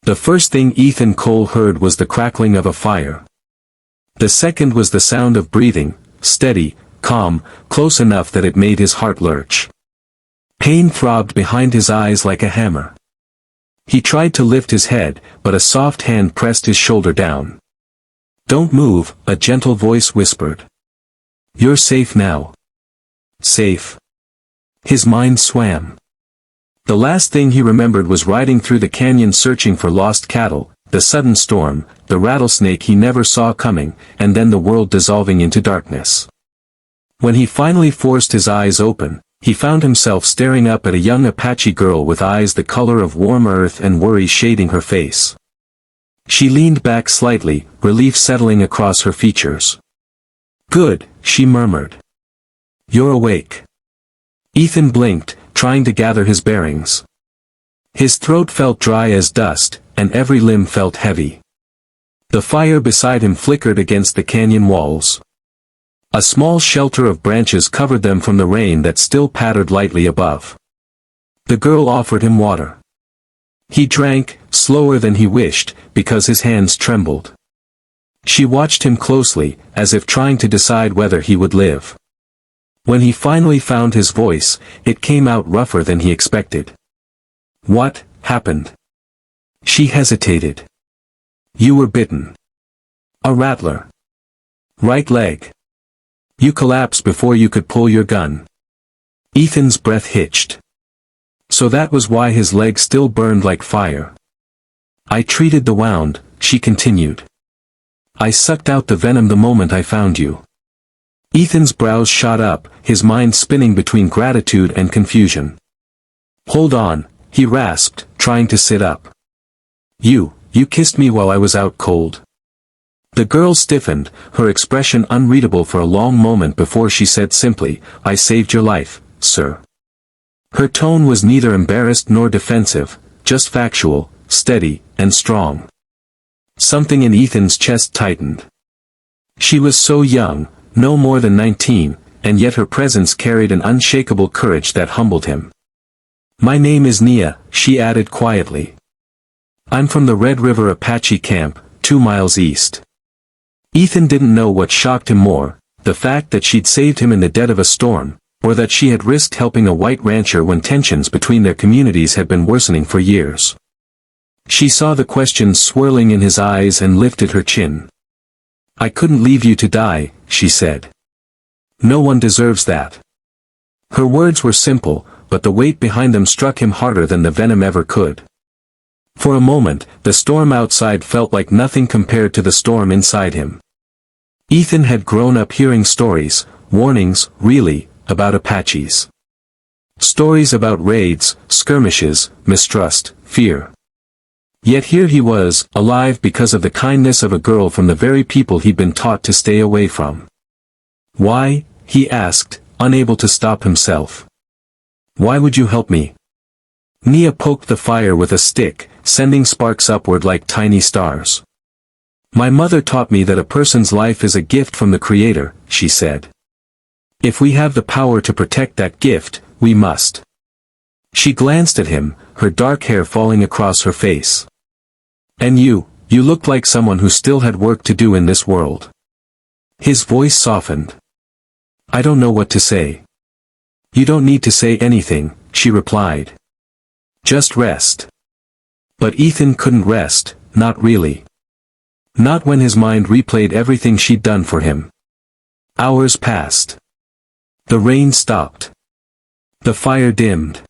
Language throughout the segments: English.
The first thing Ethan Cole heard was the crackling of a fire. The second was the sound of breathing, steady, calm, close enough that it made his heart lurch. Pain throbbed behind his eyes like a hammer. He tried to lift his head, but a soft hand pressed his shoulder down. "Don't move," a gentle voice whispered. "You're safe now." Safe. His mind swam. The last thing he remembered was riding through the canyon searching for lost cattle, the sudden storm, the rattlesnake he never saw coming, and then the world dissolving into darkness. When he finally forced his eyes open, he found himself staring up at a young Apache girl with eyes the color of warm earth and worry shading her face. She leaned back slightly, relief settling across her features. "Good," she murmured. "You're awake." Ethan blinked, trying to gather his bearings. His throat felt dry as dust, and every limb felt heavy. The fire beside him flickered against the canyon walls. A small shelter of branches covered them from the rain that still pattered lightly above. The girl offered him water. He drank, slower than he wished, because his hands trembled. She watched him closely, as if trying to decide whether he would live. When he finally found his voice, it came out rougher than he expected. "What happened?" She hesitated. "You were bitten. A rattler. Right leg. You collapsed before you could pull your gun." Ethan's breath hitched. So that was why his leg still burned like fire. "I treated the wound," she continued. "I sucked out the venom the moment I found you." Ethan's brows shot up, his mind spinning between gratitude and confusion. "Hold on," he rasped, trying to sit up. You kissed me while I was out cold." The girl stiffened, her expression unreadable for a long moment before she said simply, "I saved your life, sir." Her tone was neither embarrassed nor defensive, just factual, steady, and strong. Something in Ethan's chest tightened. She was so young, no more than 19, and yet her presence carried an unshakable courage that humbled him. "My name is Nia," she added quietly. "I'm from the Red River Apache camp, 2 miles east." Ethan didn't know what shocked him more, the fact that she'd saved him in the dead of a storm, or that she had risked helping a white rancher when tensions between their communities had been worsening for years. She saw the questions swirling in his eyes and lifted her chin. "I couldn't leave you to die," she said. "No one deserves that." Her words were simple, but the weight behind them struck him harder than the venom ever could. For a moment, the storm outside felt like nothing compared to the storm inside him. Ethan had grown up hearing stories, warnings, really, about Apaches. Stories about raids, skirmishes, mistrust, fear. Yet here he was, alive because of the kindness of a girl from the very people he'd been taught to stay away from. "Why?" he asked, unable to stop himself. "Why would you help me?" Nia poked the fire with a stick, sending sparks upward like tiny stars. "My mother taught me that a person's life is a gift from the Creator," she said. "If we have the power to protect that gift, we must." She glanced at him, her dark hair falling across her face. "And you looked like someone who still had work to do in this world." His voice softened. "I don't know what to say." "You don't need to say anything," she replied. "Just rest." But Ethan couldn't rest, not really. Not when his mind replayed everything she'd done for him. Hours passed. The rain stopped. The fire dimmed.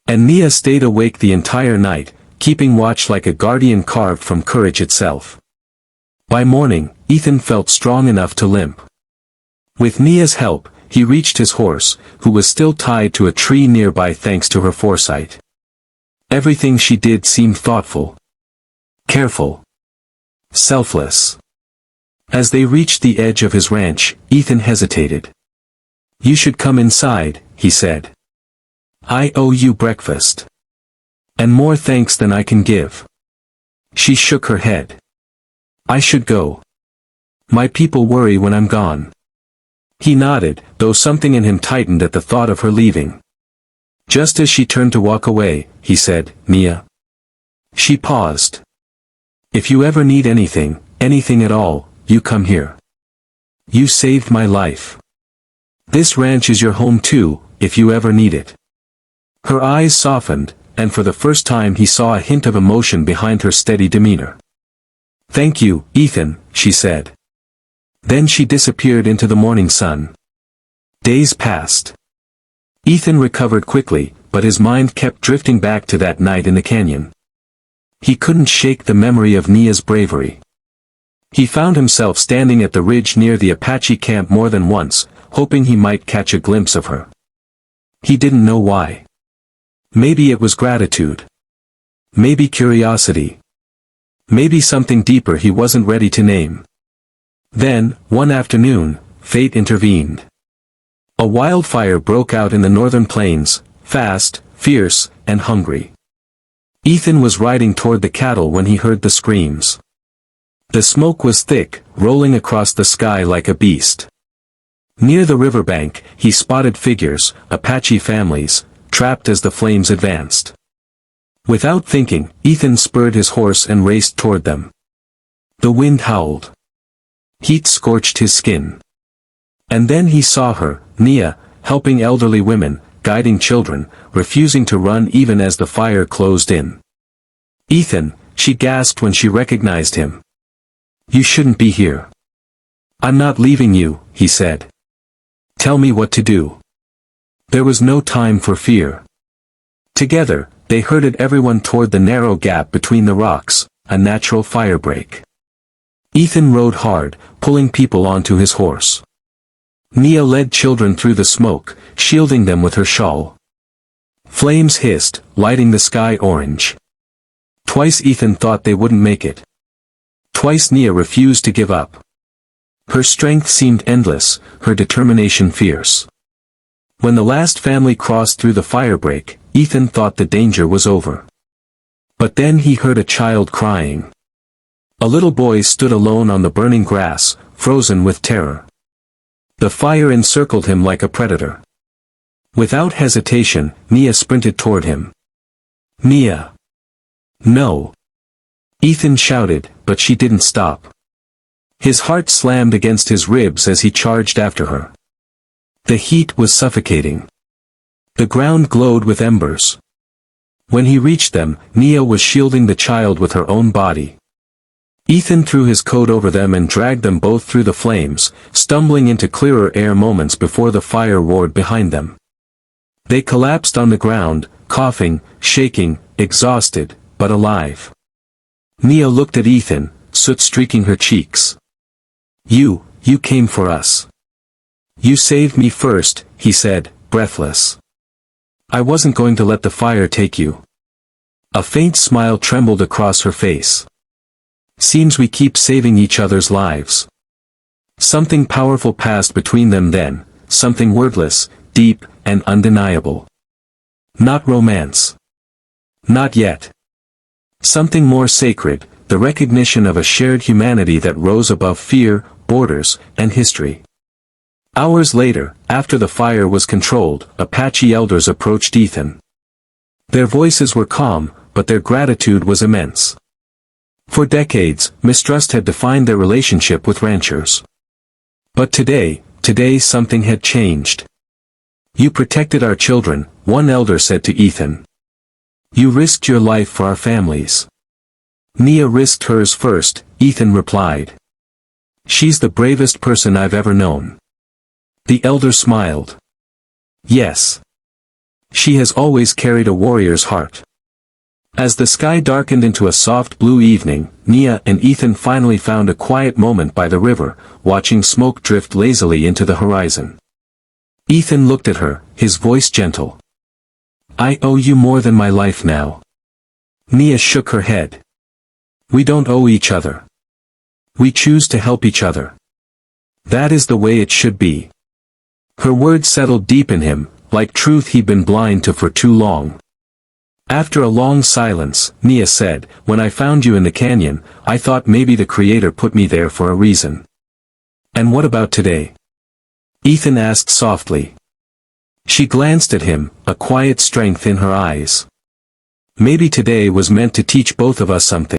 And Nia stayed awake the entire night, keeping watch like a guardian carved from courage itself. By morning, Ethan felt strong enough to limp. With Nia's help, he reached his horse, who was still tied to a tree nearby thanks to her foresight. Everything she did seemed thoughtful. Careful. Selfless. As they reached the edge of his ranch, Ethan hesitated. "You should come inside," he said. "I owe you breakfast. And more thanks than I can give." She shook her head. "I should go. My people worry when I'm gone." He nodded, though something in him tightened at the thought of her leaving. Just as she turned to walk away, he said, "Nia." She paused. If you ever need anything, anything at all, you come here. You saved my life. This ranch is your home too, if you ever need it. Her eyes softened, and for the first time he saw a hint of emotion behind her steady demeanor. Thank you, Ethan, she said. Then she disappeared into the morning sun. Days passed. Ethan recovered quickly, but his mind kept drifting back to that night in the canyon. He couldn't shake the memory of Nia's bravery. He found himself standing at the ridge near the Apache camp more than once, hoping he might catch a glimpse of her. He didn't know why. Maybe it was gratitude. Maybe curiosity. Maybe something deeper he wasn't ready to name. Then, one afternoon, fate intervened. A wildfire broke out in the northern plains, fast, fierce, and hungry. Ethan was riding toward the cattle when he heard the screams. The smoke was thick, rolling across the sky like a beast. Near the riverbank, he spotted figures, Apache families, trapped as the flames advanced. Without thinking, Ethan spurred his horse and raced toward them. The wind howled. Heat scorched his skin. And then he saw her, Nia, helping elderly women, guiding children, refusing to run even as the fire closed in. Ethan, she gasped when she recognized him. You shouldn't be here. I'm not leaving you, he said. Tell me what to do. There was no time for fear. Together, they herded everyone toward the narrow gap between the rocks, a natural firebreak. Ethan rode hard, pulling people onto his horse. Nia led children through the smoke, shielding them with her shawl. Flames hissed, lighting the sky orange. Twice Ethan thought they wouldn't make it. Twice Nia refused to give up. Her strength seemed endless, her determination fierce. When the last family crossed through the firebreak, Ethan thought the danger was over. But then he heard a child crying. A little boy stood alone on the burning grass, frozen with terror. The fire encircled him like a predator. Without hesitation, Nia sprinted toward him. Nia! No! Ethan shouted, but she didn't stop. His heart slammed against his ribs as he charged after her. The heat was suffocating. The ground glowed with embers. When he reached them, Nia was shielding the child with her own body. Ethan threw his coat over them and dragged them both through the flames, stumbling into clearer air moments before the fire roared behind them. They collapsed on the ground, coughing, shaking, exhausted, but alive. Nia looked at Ethan, soot streaking her cheeks. You came for us. You saved me first, he said, breathless. I wasn't going to let the fire take you. A faint smile trembled across her face. Seems we keep saving each other's lives. Something powerful passed between them then, something wordless, deep, and undeniable. Not romance. Not yet. Something more sacred, the recognition of a shared humanity that rose above fear, borders, and history. Hours later, after the fire was controlled, Apache elders approached Ethan. Their voices were calm, but their gratitude was immense. For decades, mistrust had defined their relationship with ranchers. But today something had changed. You protected our children, one elder said to Ethan. You risked your life for our families. Nia risked hers first, Ethan replied. She's the bravest person I've ever known. The elder smiled. Yes. She has always carried a warrior's heart. As the sky darkened into a soft blue evening, Nia and Ethan finally found a quiet moment by the river, watching smoke drift lazily into the horizon. Ethan looked at her, his voice gentle. I owe you more than my life now. Nia shook her head. We don't owe each other. We choose to help each other. That is the way it should be. Her words settled deep in him, like truth he'd been blind to for too long. After a long silence, Nia said, when I found you in the canyon, I thought maybe the Creator put me there for a reason. And what about today? Ethan asked softly. She glanced at him, a quiet strength in her eyes. Maybe today was meant to teach both of us something.